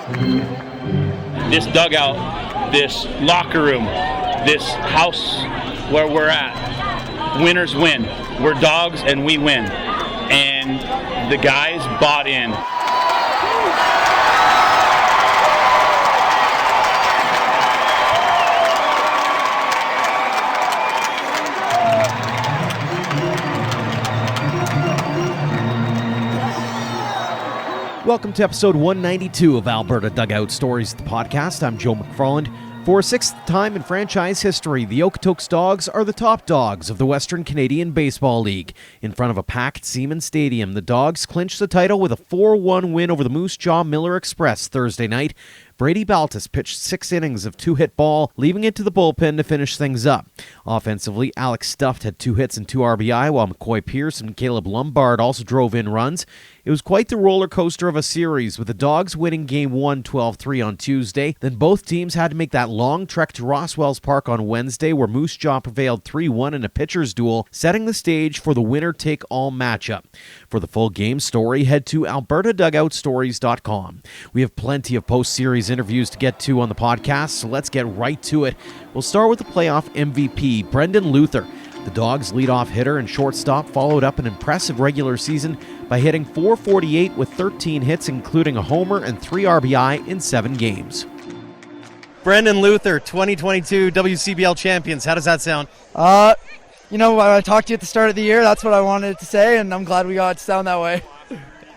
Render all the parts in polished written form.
This dugout, this locker room, this house where we're at, winners win. We're Dawgs and we win. And the guys bought in. Welcome to episode 192 of Alberta Dugout Stories, the podcast. I'm Joe McFarland. For a sixth time in franchise history, the Okotoks Dawgs are the top dogs of the Western Canadian Baseball League. In front of a packed Seaman Stadium, the Dawgs clinched the title with a 4-1 win over the Moose Jaw Miller Express Thursday night. Brady Baltus pitched 6 innings of 2-hit ball, leaving it to the bullpen to finish things up. Offensively, Alex Stuft had 2 hits and 2 RBI, while McCoy Pierce and Caleb Lombard also drove in runs. It was quite the roller coaster of a series, with the Dawgs winning Game 1 12-3 on Tuesday. Then both teams had to make that long trek to Rosswells Park on Wednesday, where Moose Jaw prevailed 3-1 in a pitcher's duel, setting the stage for the winner-take-all matchup. For the full game story, head to albertadugoutstories.com. We have plenty of post-series interviews to get to on the podcast, so let's get right to it. We'll start with the playoff MVP, Brendan Luther. The Dawgs' leadoff hitter and shortstop followed up an impressive regular season by hitting .448 with 13 hits, including a homer and 3 RBI in 7 games. Brendan Luther, 2022 WCBL champions. How does that sound? I talked to you at the start of the year. That's what I wanted to say, and I'm glad we got it to sound that way.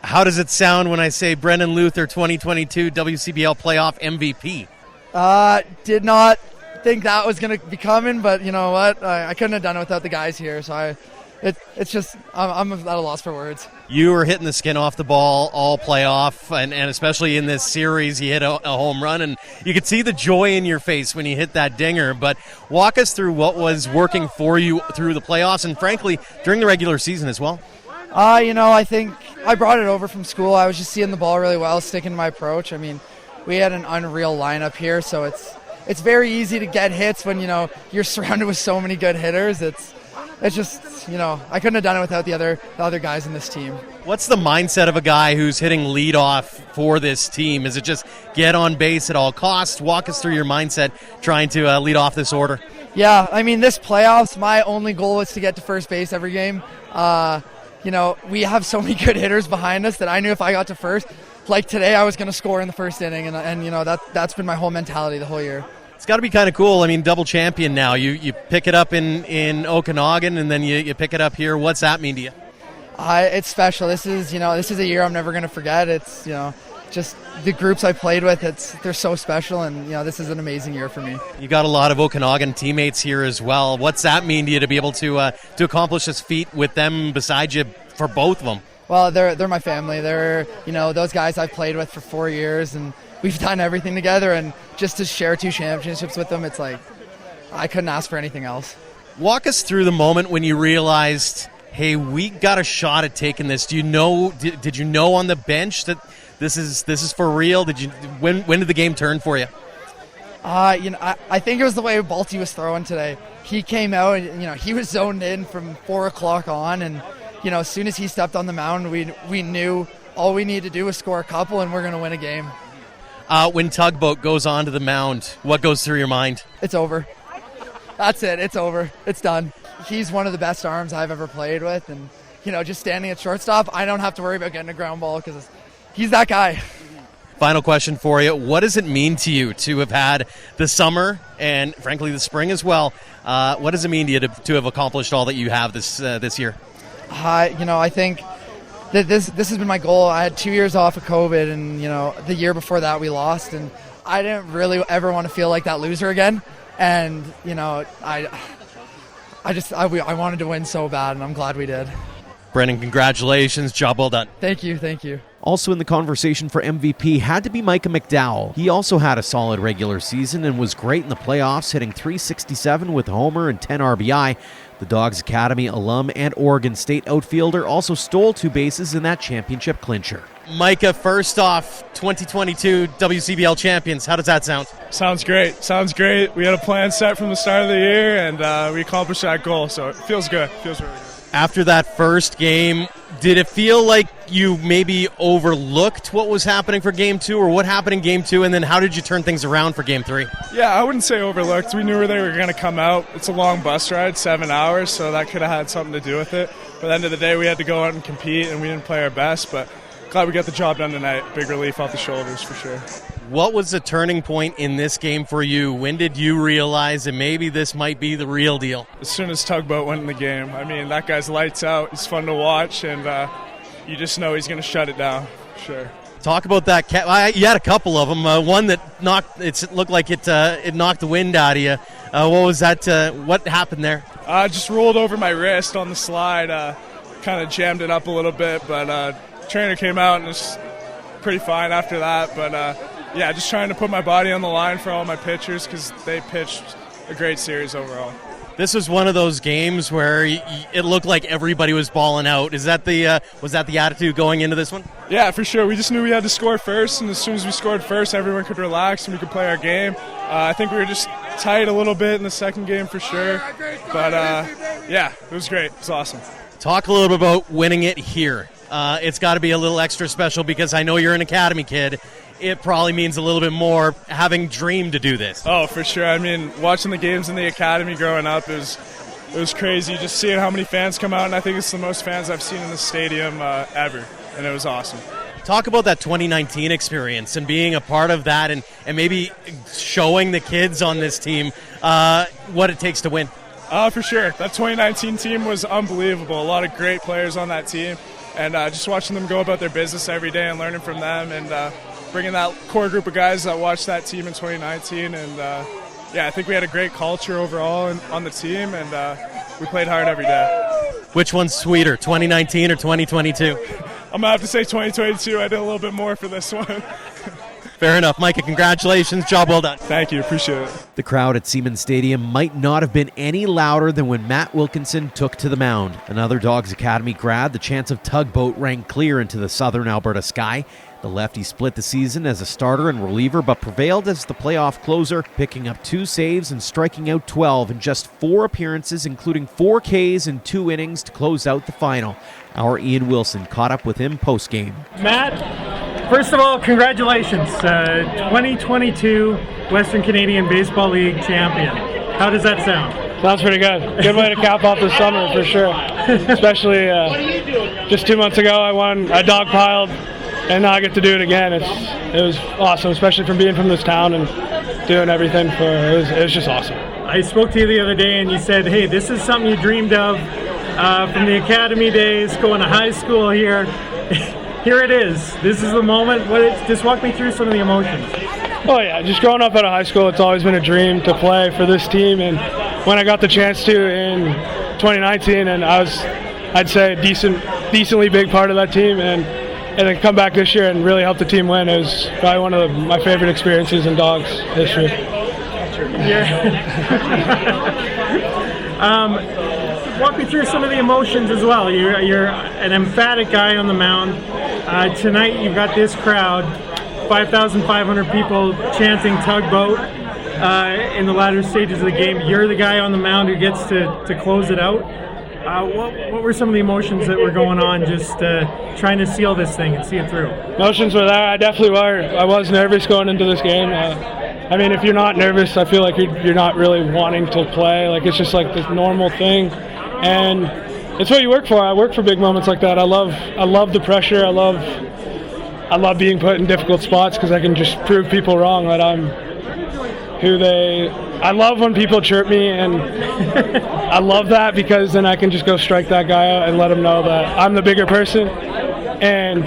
How does it sound when I say Brendan Luther, 2022 WCBL playoff MVP? Did not think that was going to be coming, but you know what? I couldn't have done it without the guys here, so I'm at a loss for words. You were hitting the skin off the ball all playoff, and especially in this series, you hit a home run, and you could see the joy in your face when you hit that dinger. But walk us through what was working for you through the playoffs, and frankly, during the regular season as well. I think I brought it over from school. I was just seeing the ball really well, sticking to my approach. I mean, we had an unreal lineup here, so it's very easy to get hits when, you're surrounded with so many good hitters. It's just, I couldn't have done it without the other guys in this team. What's the mindset of a guy who's hitting leadoff for this team? Is it just get on base at all costs? Walk us through your mindset trying to lead off this order. Yeah, I mean, this playoffs, my only goal is to get to first base every game. We have so many good hitters behind us that I knew if I got to first, like today, I was going to score in the first inning, and that's been my whole mentality the whole year. It's got to be kind of cool. I mean, double champion now. You pick it up in Okanagan, and then you pick it up here. What's that mean to you? It's special. This is a year I'm never going to forget. It's just the groups I played with. They're so special, and this is an amazing year for me. You got a lot of Okanagan teammates here as well. What's that mean to you to be able to accomplish this feat with them beside you for both of them? Well, they're my family. They're those guys I've played with for 4 years, and we've done everything together. And just to share 2 championships with them, it's like I couldn't ask for anything else. Walk us through the moment when you realized, hey, we got a shot at taking this. Did you know on the bench that this is for real? When did the game turn for you? I think it was the way Balti was throwing today. He came out and he was zoned in from 4 o'clock on, and as soon as he stepped on the mound, we knew all we needed to do was score a couple, and we're going to win a game. When Tugboat goes onto the mound, what goes through your mind? It's over. That's it. It's over. It's done. He's one of the best arms I've ever played with, and just standing at shortstop, I don't have to worry about getting a ground ball because he's that guy. Final question for you. What does it mean to you to have had the summer and, frankly, the spring as well? What does it mean to you to have accomplished all that you have this year? I think that this has been my goal. I had 2 years off of COVID, and the year before that we lost, and I didn't really ever want to feel like that loser again. And I wanted to win so bad, and I'm glad we did. Brendan, congratulations. Job well done. Thank you. Also in the conversation for MVP had to be Micah McDowell. He also had a solid regular season and was great in the playoffs, hitting .367 with a homer and 10 RBI. The Dawgs Academy alum and Oregon State outfielder also stole 2 bases in that championship clincher. Micah, first off, 2022 WCBL champions. How does that sound? Sounds great. We had a plan set from the start of the year, and we accomplished that goal, so it feels good. Feels really good. After that first game, Did it feel like you maybe overlooked what was happening for Game 2, or what happened in Game 2, and then how did you turn things around for Game 3? Yeah, I wouldn't say overlooked. We knew where they were going to come out. It's a long bus ride, 7 hours, so that could have had something to do with it. But at the end of the day, we had to go out and compete, and we didn't play our best, but glad we got the job done tonight. Big relief off the shoulders for sure. What was the turning point in this game for you? When did you realize that maybe this might be the real deal? As soon as Tugboat went in the game, I mean, that guy's lights out. He's fun to watch, and you just know he's going to shut it down, sure. Talk about that. You had a couple of them. One that it looked like it knocked the wind out of you. What was that? What happened there? I just rolled over my wrist on the slide, kind of jammed it up a little bit, but trainer came out and was pretty fine after that. But yeah, just trying to put my body on the line for all my pitchers because they pitched a great series overall. This was one of those games where it looked like everybody was balling out. Was that the attitude going into this one? Yeah, for sure. We just knew we had to score first, and as soon as we scored first, everyone could relax and we could play our game. I think we were just tight a little bit in the second game for sure. But yeah, it was great. It was awesome. Talk a little bit about winning it here. It's got to be a little extra special because I know you're an academy kid. It probably means a little bit more having dreamed to do this. Oh, for sure. I mean, watching the games in the academy growing up, it was crazy. Just seeing how many fans come out, and I think it's the most fans I've seen in the stadium ever, and it was awesome. Talk about that 2019 experience and being a part of that and maybe showing the kids on this team what it takes to win. For sure. That 2019 team was unbelievable. A lot of great players on that team, and just watching them go about their business every day and learning from them, and bringing that core group of guys that watched that team in 2019. And yeah, I think we had a great culture overall on the team, and we played hard every day. Which one's sweeter, 2019 or 2022? I'm going to have to say 2022. I did a little bit more for this one. Fair enough. Micah, congratulations. Job well done. Thank you. Appreciate it. The crowd at Siemens Stadium might not have been any louder than when Matt Wilkinson took to the mound. Another Dawgs Academy grad, the chance of Tugboat rang clear into the southern Alberta sky. The lefty split the season as a starter and reliever, but prevailed as the playoff closer, picking up 2 saves and striking out 12 in just 4 appearances, including 4 Ks in 2 innings to close out the final. Our Ian Wilson caught up with him post-game. Matt, first of all, congratulations. 2022 Western Canadian Baseball League champion. How does that sound? Sounds pretty good. Good way to cap off the summer for sure. Especially just 2 months ago, I dogpiled, and now I get to do it again. It was awesome, especially from being from this town and doing everything for it. It was just awesome. I spoke to you the other day, and you said, hey, this is something you dreamed of from the academy days, going to high school here. Here it is. This is the moment. Just walk me through some of the emotions. Oh yeah, just growing up out of high school, it's always been a dream to play for this team, and when I got the chance to in 2019, and I'd say a decently big part of that team, and then come back this year and really help the team win. It was probably one of my favorite experiences in Dawgs history. Yeah. Walk me through some of the emotions as well. You're an emphatic guy on the mound. Tonight you've got this crowd, 5,500 people chanting Tugboat in the latter stages of the game. You're the guy on the mound who gets to close it out. What were some of the emotions that were going on just trying to seal this thing and see it through? Emotions were there. I definitely were. I was nervous going into this game. I mean, if you're not nervous, I feel like you're not really wanting to play. Like, it's just like this normal thing. And it's what you work for. I work for big moments like that. I love the pressure. I love being put in difficult spots because I can just prove people wrong that I'm who they... I love when people chirp me, and I love that because then I can just go strike that guy out and let him know that I'm the bigger person and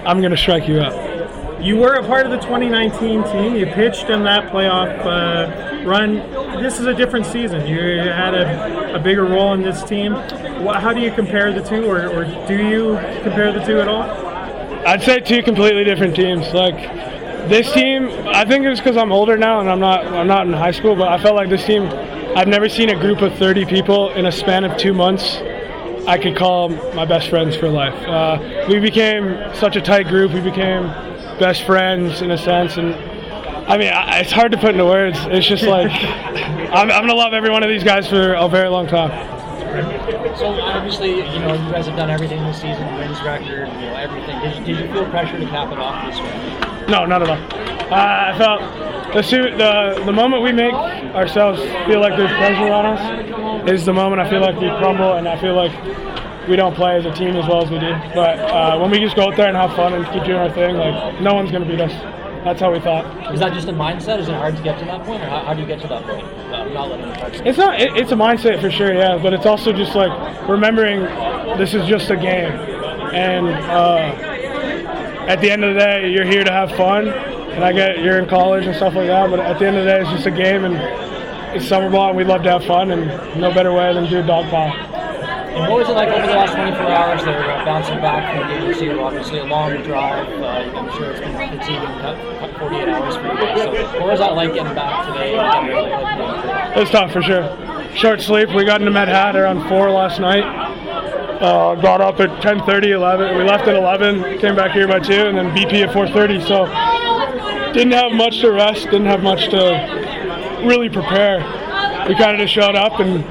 I'm going to strike you out. You were a part of the 2019 team. You pitched in that playoff run. This is a different season. You had a bigger role in this team. How do you compare the two, or do you compare the two at all? I'd say 2 completely different teams. Like, this team, I think it was because I'm older now and I'm not in high school, but I felt like this team, I've never seen a group of 30 people in a span of 2 months I could call my best friends for life. We became such a tight group. We became best friends in a sense, and I mean, it's hard to put into words. It's just like I'm going to love every one of these guys for a very long time. So obviously, you guys have done everything this season, wins record, everything. Did you feel pressure to cap it off this way? No, not at all. I felt the moment we make ourselves feel like there's pressure on us is the moment I feel like we crumble, and I feel like we don't play as a team as well as we do. But when we just go out there and have fun and keep doing our thing, like, no one's going to beat us. That's how we thought. Is that just a mindset? Is it hard to get to that point, or how do you get to that point? Not letting the touch. It's a mindset for sure, yeah. But it's also just like remembering this is just a game, and at the end of the day, you're here to have fun. And I get you're in college and stuff like that, but at the end of the day, it's just a game, and it's summer ball, and we love to have fun, and no better way than do dog pile. And what was it like over the last 24 hours there, bouncing back from the WCBL? Obviously a long drive. I'm sure it's been fatiguing, 48 hours for you guys. So what was that like getting back today? It was tough for sure. Short sleep. We got into Med Hat around 4 last night. Got up at 10:30, 11. We left at 11, came back here by 2, and then BP at 4:30. So didn't have much to rest, didn't have much to really prepare. We kind of just showed up and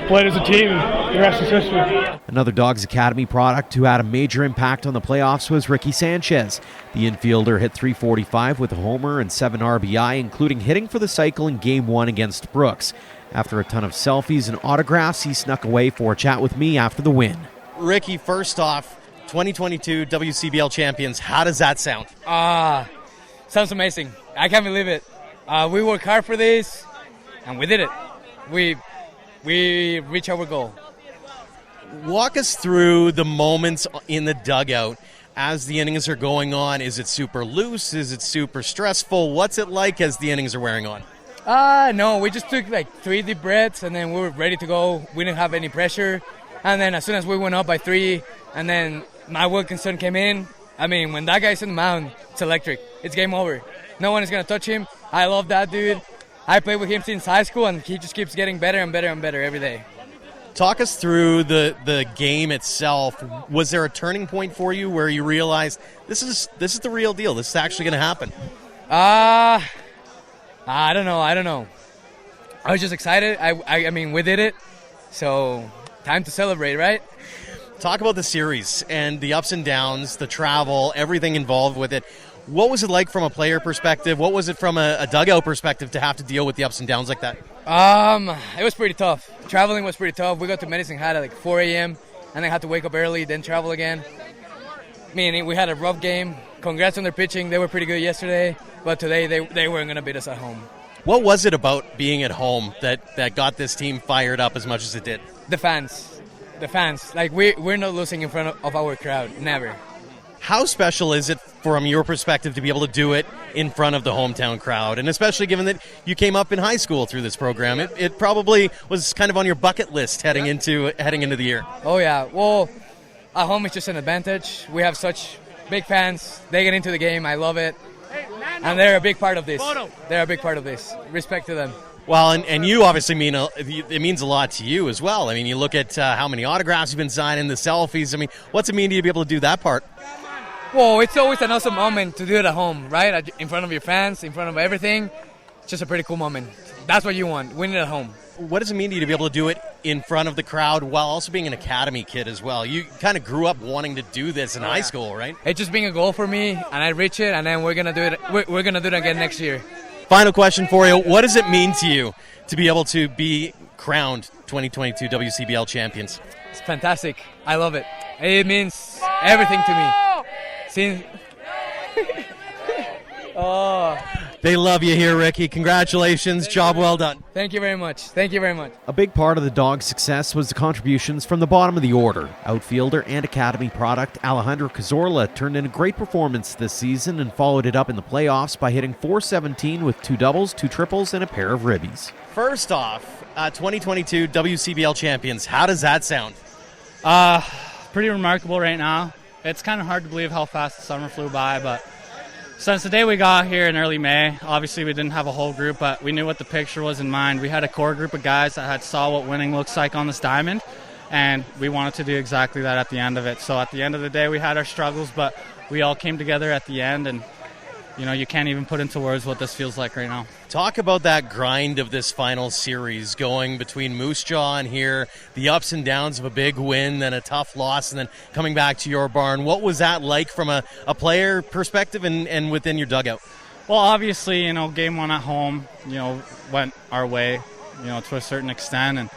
played as a team, and the rest is history. Another Dawgs Academy product who had a major impact on the playoffs was Ricky Sanchez. The infielder hit .345 with a homer and 7 RBI, including hitting for the cycle in Game 1 against Brooks. After a ton of selfies and autographs, he snuck away for a chat with me after the win. Ricky, first off, 2022 WCBL champions, how does that sound? Sounds amazing. I can't believe it. We worked hard for this, and we did it. We reached our goal. Walk us through the moments in the dugout as the innings are going on. Is it super loose? Is it super stressful? What's it like as the innings are wearing on? No, we just took like 3 deep breaths, and then we were ready to go. We didn't have any pressure. And then as soon as we went up by 3, and then my Wilkinson came in, I mean, when that guy's in the mound, it's electric. It's game over. No one is going to touch him. I love that dude. I played with him since high school, and he just keeps getting better and better and better every day. Talk us through the game itself. Was there a turning point for you where you realized this is the real deal? This is actually going to happen? I don't know. I was just excited. I mean, we did it. So time to celebrate, right? Talk about the series and the ups and downs, the travel, everything involved with it. What was it like from a player perspective? What was it from a dugout perspective to have to deal with the ups and downs like that? It was pretty tough. Traveling was pretty tough. We got to Medicine Hat at like 4 a.m. and then had to wake up early, then travel again. I mean, we had a rough game. Congrats on their pitching. They were pretty good yesterday, but today they weren't going to beat us at home. What was it about being at home that got this team fired up as much as it did? The fans. Like, we're not losing in front of our crowd. Never. How special is it from your perspective to be able to do it in front of the hometown crowd? And especially given that you came up in high school through this program, it probably was kind of on your bucket list heading into the year. Oh, yeah. Well, at home it's just an advantage. We have such big fans. They get into the game. I love it. And they're a big part of this. Respect to them. Well, and you obviously it means a lot to you as well. I mean, you look at how many autographs you've been signing, the selfies. I mean, what's it mean to you to be able to do that part? Well, it's always an awesome moment to do it at home, right? In front of your fans, in front of everything. It's just a pretty cool moment. That's what you want, win it at home. What does it mean to you to be able to do it in front of the crowd while also being an academy kid as well? You kind of grew up wanting to do this in high school, right? It's just being a goal for me, and I reach it, and then we're going to do it. We're going to do it again next year. Final question for you. What does it mean to you to be able to be crowned 2022 WCBL champions? It's fantastic. I love it. It means everything to me. They love you here, Ricky. Congratulations. Job well done. Thank you very much. A big part of the Dawgs' success was the contributions from the bottom of the order. Outfielder and Academy product Alejandro Cazorla turned in a great performance this season and followed it up in the playoffs by hitting .417 with 2 doubles, 2 triples, and a pair of ribbies. First off, 2022 WCBL champions. How does that sound? Pretty remarkable right now. It's kind of hard to believe how fast the summer flew by, but since the day we got here in early May, obviously we didn't have a whole group, but we knew what the picture was in mind. We had a core group of guys that saw what winning looks like on this diamond, and we wanted to do exactly that at the end of it. So at the end of the day, we had our struggles, but we all came together at the end, and you can't even put into words what this feels like right now. Talk about that grind of this final series, going between Moose Jaw and here, the ups and downs of a big win, then a tough loss, and then coming back to your barn. What was that like from a player perspective and within your dugout? Well, obviously, game one at home, went our way, to a certain extent, and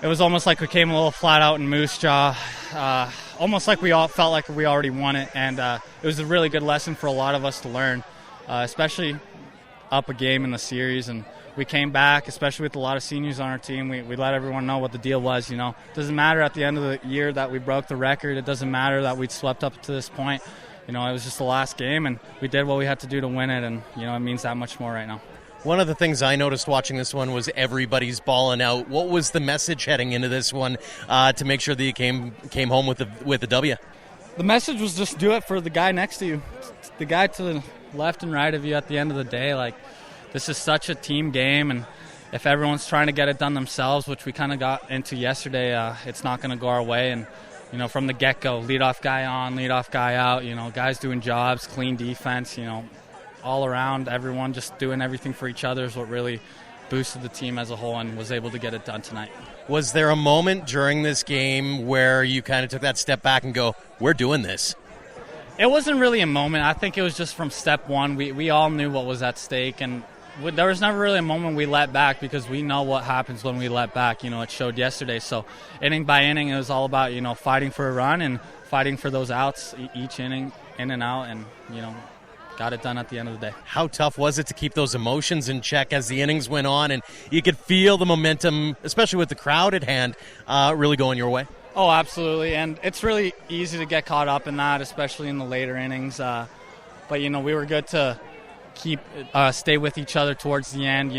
it was almost like we came a little flat out in Moose Jaw, almost like we all felt like we already won it, and it was a really good lesson for a lot of us to learn, especially up a game in the series. And we came back, especially with a lot of seniors on our team. We let everyone know what the deal was. It doesn't matter at the end of the year that we broke the record. It doesn't matter that we'd swept up to this point. It was just the last game, and we did what we had to do to win it, and it means that much more right now. One of the things I noticed watching this one was everybody's balling out. What was the message heading into this one to make sure that you came home with the W? The message was just do it for the guy next to you, the guy to the left and right of you. At the end of the day, like, this is such a team game, and if everyone's trying to get it done themselves, which we kind of got into yesterday, it's not going to go our way. And from the get-go, leadoff guy on, leadoff guy out, guys doing jobs, clean defense, all around, everyone just doing everything for each other is what really boosted the team as a whole and was able to get it done tonight. Was there a moment during this game where you kind of took that step back and go, we're doing this? It wasn't really a moment. I think it was just from step one. We all knew what was at stake, and there was never really a moment we let back because we know what happens when we let back. It showed yesterday. So inning by inning, it was all about, fighting for a run and fighting for those outs each inning, in and out, and, got it done at the end of the day. How tough was it to keep those emotions in check as the innings went on and you could feel the momentum, especially with the crowd at hand, really going your way? Oh, absolutely. And it's really easy to get caught up in that, especially in the later innings. But, we were good to stay with each other towards the end.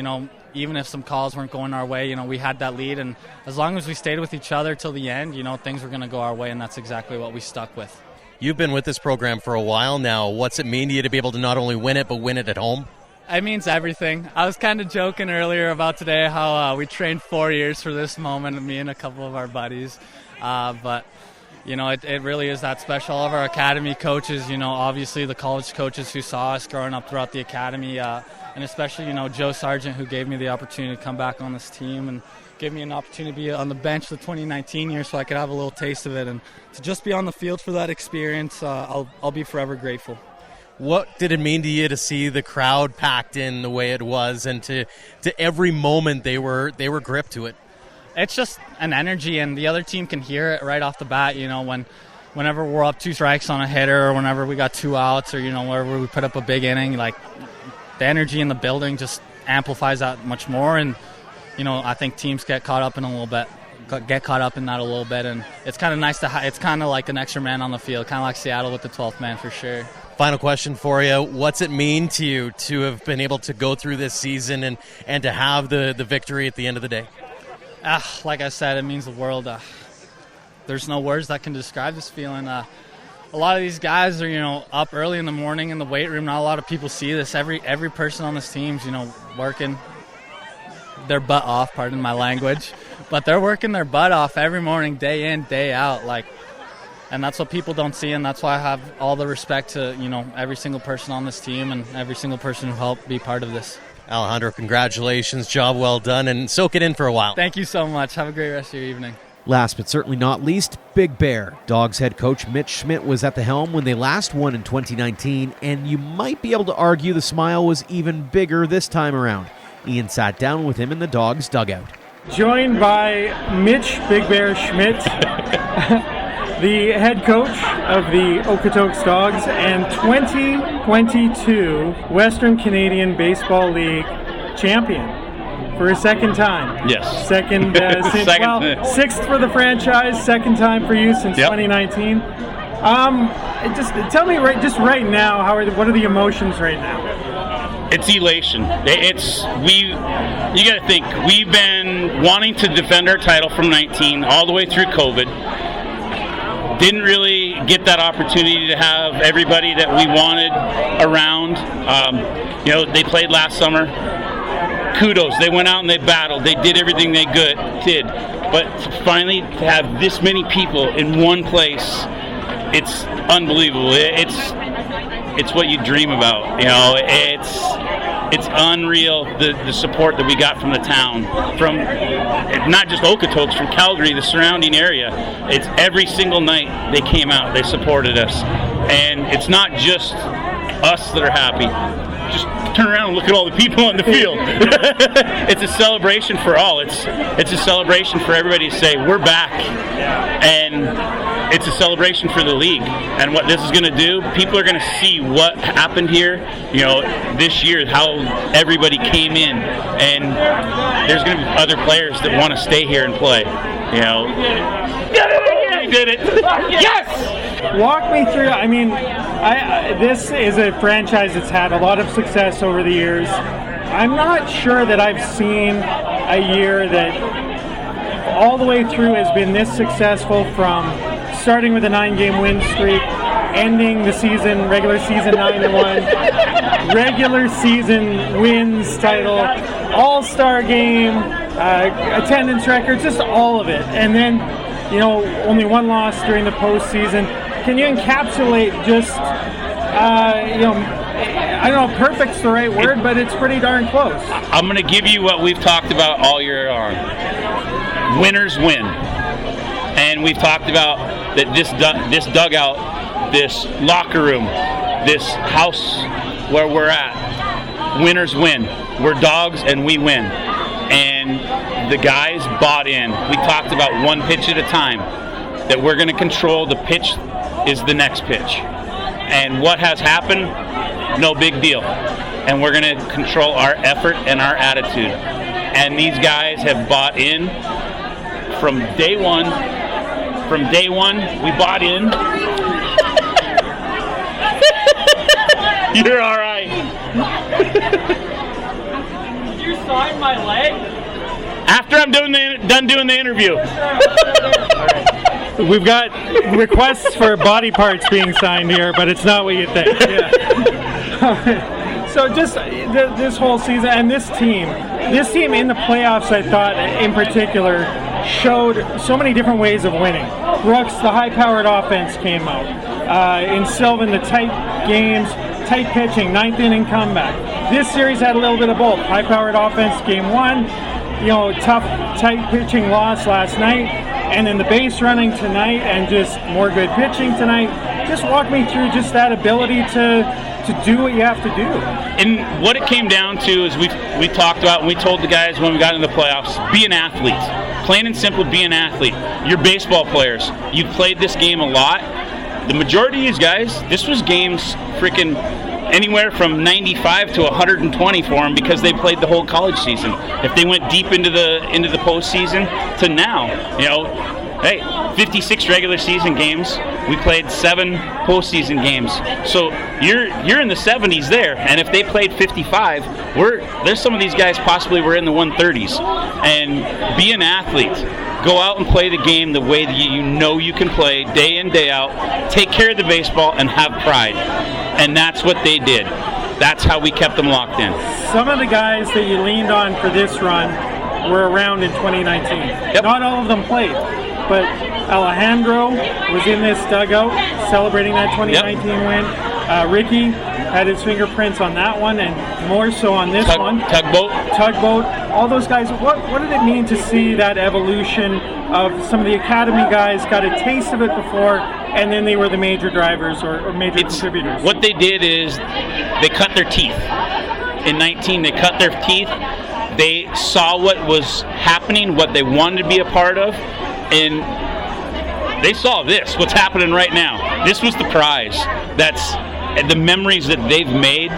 Even if some calls weren't going our way, we had that lead. And as long as we stayed with each other till the end, things were going to go our way, and that's exactly what we stuck with. You've been with this program for a while now. What's it mean to you to be able to not only win it, but win it at home? It means everything. I was kind of joking earlier about today how we trained 4 years for this moment, me and a couple of our buddies. But, it really is that special. All of our academy coaches, obviously the college coaches who saw us growing up throughout the academy, and especially, Joe Sargent, who gave me the opportunity to come back on this team and give me an opportunity to be on the bench the 2019 year so I could have a little taste of it. And to just be on the field for that experience, I'll be forever grateful. What did it mean to you to see the crowd packed in the way it was, and to every moment they were gripped to it? It's just an energy, and the other team can hear it right off the bat. Whenever we're up 2 strikes on a hitter, or whenever we got 2 outs, or wherever we put up a big inning, like, the energy in the building just amplifies that much more. And I think teams get caught up in that a little bit, and it's kind of nice it's kind of like an extra man on the field, kind of like Seattle with the 12th man for sure. Final question for you. What's it mean to you to have been able to go through this season and to have the victory at the end of the day? Like I said, it means the world. There's no words that can describe this feeling. A lot of these guys are, up early in the morning in the weight room. Not a lot of people see this. Every person on this team's, working their butt off, pardon my language, but they're working their butt off every morning, day in, day out, and that's what people don't see, and that's why I have all the respect to, every single person on this team and every single person who helped be part of this. Alejandro, congratulations, job well done, and soak it in for a while. Thank you so much. Have a great rest of your evening. Last but certainly not least, Big Bear. Dawgs head coach Mitch Schmidt was at the helm when they last won in 2019, and you might be able to argue the smile was even bigger this time around. Ian sat down with him in the Dawgs dugout. Joined by Mitch Big Bear Schmidt, the head coach of the Okotoks Dawgs and 2022 Western Canadian Baseball League champion for a second time. Yes. Second, sixth for the franchise, second time for you since 2019. Just tell me right now, what are the emotions right now? It's elation. You got to think, we've been wanting to defend our title from 19 all the way through COVID. Didn't really get that opportunity to have everybody that we wanted around. They played last summer. Kudos. They went out and they battled. They did everything they did. But finally, to have this many people in one place, it's unbelievable. It's it's what you dream about. You know, it's unreal the support that we got from the town, from not just Okotoks, from Calgary, the surrounding area. It's every single night they came out, they supported us, and it's not just us that are happy. Just turn around and look at all the people on the field. It's a celebration for all. It's a celebration for everybody to say we're back, and it's a celebration for the league. And what this is going to do, people are going to see what happened here. You know, this year, how everybody came in, and there's going to be other players that want to stay here and play. You know, we did it. Yes. Walk me through. I mean, this is a franchise that's had a lot of success over the years. I'm not sure that I've seen a year that all the way through has been this successful, from starting with a 9-game win streak, ending the season, regular season 9-1, regular season wins title, all-star game, attendance records, just all of it. And then, you know, only one loss during the postseason. Can you encapsulate just, you know, I don't know, perfect's the right word, but it's pretty darn close. I'm going to give you what we've talked about all year long. Winners win. And we've talked about that this dugout, this locker room, this house where we're at, winners win. We're dogs and we win. And the guys bought in. We talked about one pitch at a time, that we're going to control the pitch is the next pitch. And what has happened, no big deal. And we're going to control our effort and our attitude. And these guys have bought in from day one. From day one, we bought in. You're all right. Did you sign my leg? After I'm done doing the interview. We've got requests for body parts being signed here, but it's not what you think. Yeah. So just this whole season, and this team in the playoffs, I thought in particular, showed so many different ways of winning. Brooks, the high-powered offense came out. In Sylvan, the tight games, tight pitching, 9th inning comeback. This series had a little bit of both. High-powered offense, game 1, you know, tough, tight pitching loss last night. And then the base running tonight, and just more good pitching tonight. Just walk me through just that ability to do what you have to do. And what it came down to is we talked about, and we told the guys when we got in the playoffs, be an athlete. Plain and simple, be an athlete. You're baseball players. You've played this game a lot. The majority of these guys, this was games freaking anywhere from 95 to 120 for them, because they played the whole college season. If they went deep into the postseason to now, you know, hey, 56 regular season games. We played 7 postseason games. So you're in the 70s there, and if they played 55, there's some of these guys possibly were in the 130s. And be an athlete. Go out and play the game the way that you know you can play, day in, day out. Take care of the baseball and have pride. And that's what they did. That's how we kept them locked in. Some of the guys that you leaned on for this run were around in 2019. Yep. Not all of them played, but Alejandro was in this dugout celebrating that 2019 win. Ricky had his fingerprints on that one, and more so on this one. Tugboat. All those guys. What did it mean to see that evolution of some of the academy guys got a taste of it before, and then they were the major drivers or major contributors? What they did is they cut their teeth. In 19, they cut their teeth. They saw what was happening, what they wanted to be a part of, and they saw what's happening right now. This was the prize. That's the memories that they've made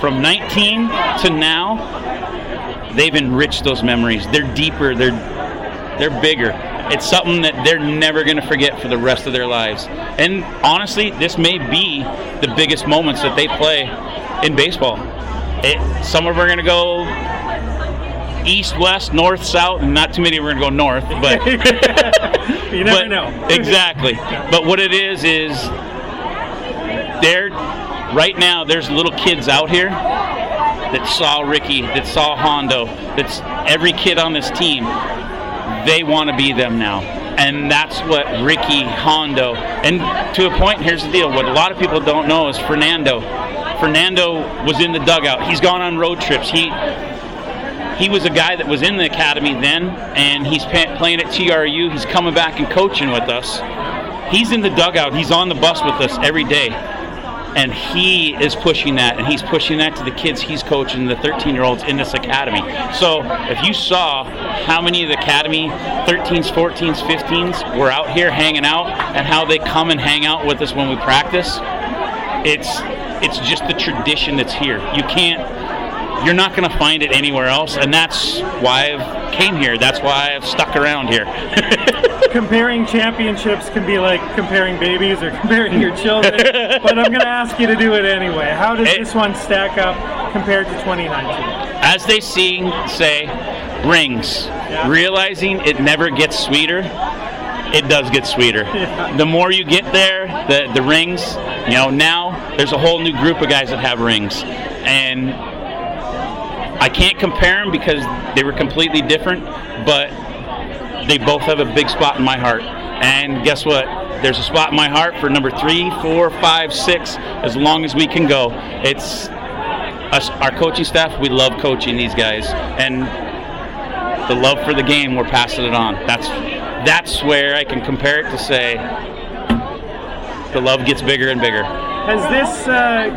from 19 to now. They've enriched those memories. They're deeper. They're bigger. It's something that they're never going to forget for the rest of their lives. And honestly, this may be the biggest moments that they play in baseball. Some of them are going to go east, west, north, south, and not too many are going to go north. But you never know. Exactly. But what it is right now there's little kids out here that saw Ricky, that saw Hondo, that's every kid on this team. They want to be them now. And that's what Ricky, Hondo, and to a point, here's the deal. What a lot of people don't know is Fernando was in the dugout. He's gone on road trips. He was a guy that was in the academy then, and he's playing at TRU. He's coming back and coaching with us. He's in the dugout. He's on the bus with us every day. And he is pushing that, and he's pushing that to the kids he's coaching, the 13-year-olds in this academy. So if you saw how many of the academy 13s, 14s, 15s were out here hanging out, and how they come and hang out with us when we practice, it's just the tradition that's here. You're not going to find it anywhere else, and that's why I've came here. That's why I've stuck around here. Comparing championships can be like comparing babies or comparing your children, but I'm going to ask you to do it anyway. How does this one stack up compared to 2019? As they say, rings. Yeah. Realizing it never gets sweeter, it does get sweeter. Yeah. The more you get there, the rings, now there's a whole new group of guys that have rings. And I can't compare them because they were completely different, but they both have a big spot in my heart. And guess what? There's a spot in my heart for number 3, 4, 5, 6, as long as we can go. It's us, our coaching staff, we love coaching these guys. And the love for the game, we're passing it on. That's where I can compare it to say the love gets bigger and bigger. Has this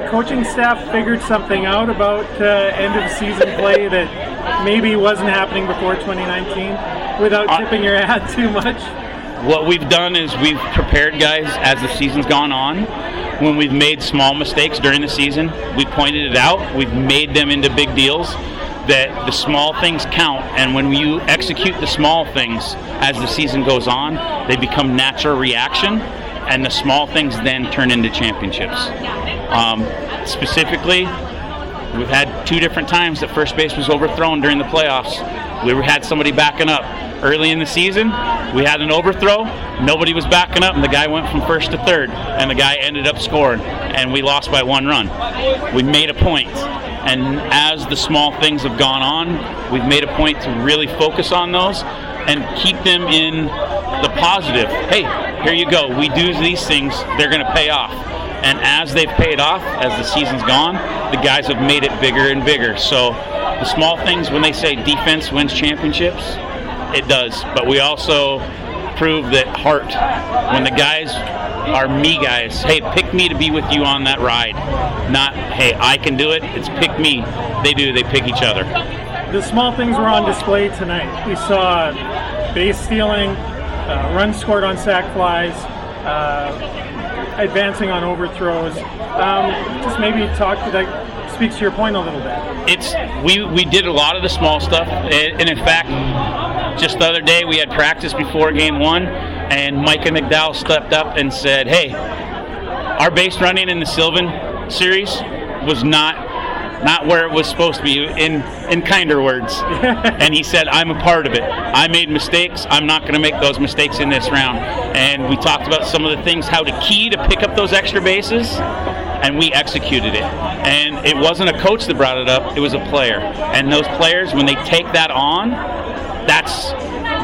coaching staff figured something out about end-of-season play that maybe wasn't happening before 2019 without tipping your hat too much? What we've done is we've prepared guys as the season's gone on. When we've made small mistakes during the season, we pointed it out. We've made them into big deals, that the small things count. And when you execute the small things as the season goes on, they become natural reaction. And the small things then turn into championships. Specifically, we've had 2 different times that first base was overthrown during the playoffs. We had somebody backing up. Early in the season, we had an overthrow. Nobody was backing up, and the guy went from first to third, and the guy ended up scoring, and we lost by 1 run. We made a point. And as the small things have gone on, we've made a point to really focus on those and keep them in the positive. Hey, here you go. We do these things, they're going to pay off. And as they've paid off, as the season's gone, the guys have made it bigger and bigger. So the small things, when they say defense wins championships, it does. But we also prove that heart, when the guys are me guys, hey, pick me to be with you on that ride. Not, hey, I can do it. It's pick me. They do. They pick each other. The small things were on display tonight. We saw base stealing, runs scored on sac flies, advancing on overthrows. Just maybe that speaks to your point a little bit. We did a lot of the small stuff, and in fact, just the other day we had practice before game 1, and Micah McDowell stepped up and said, hey, our base running in the Sylvan series was not where it was supposed to be, in kinder words. And he said, I'm a part of it. I made mistakes. I'm not going to make those mistakes in this round. And we talked about some of the things, how to key to pick up those extra bases, and we executed it. And it wasn't a coach that brought it up, it was a player. And those players, when they take that on, that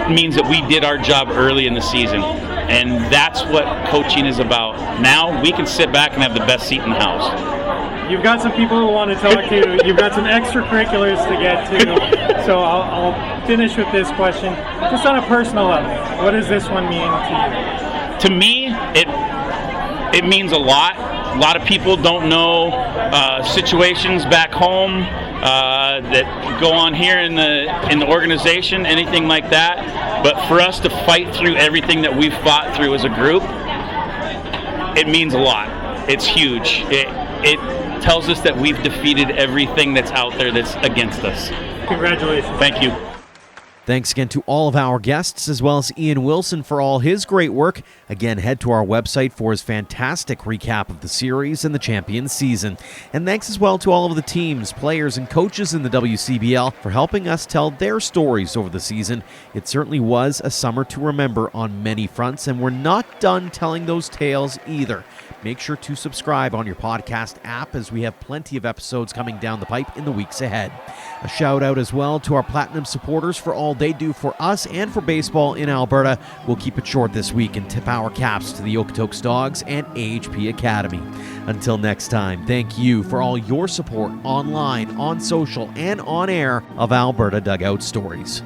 means that we did our job early in the season. And that's what coaching is about. Now we can sit back and have the best seat in the house. You've got some people who want to talk to you. You've got some extracurriculars to get to. So I'll finish with this question. Just on a personal level, what does this one mean to you? To me, it means a lot. A lot of people don't know situations back home that go on here in the organization, anything like that. But for us to fight through everything that we've fought through as a group, it means a lot. It's huge. It tells us that we've defeated everything that's out there that's against us. Congratulations. Thank you. Thanks again to all of our guests, as well as Ian Wilson for all his great work. Again, head to our website for his fantastic recap of the series and the Champions season. And thanks as well to all of the teams, players, and coaches in the WCBL for helping us tell their stories over the season. It certainly was a summer to remember on many fronts, and we're not done telling those tales either. Make sure to subscribe on your podcast app, as we have plenty of episodes coming down the pipe in the weeks ahead. A shout out as well to our Platinum supporters for all they do for us and for baseball in Alberta. We'll keep it short this week and tip our caps to the Okotoks Dawgs and AHP Academy. Until next time, thank you for all your support online, on social, and on air of Alberta Dugout Stories.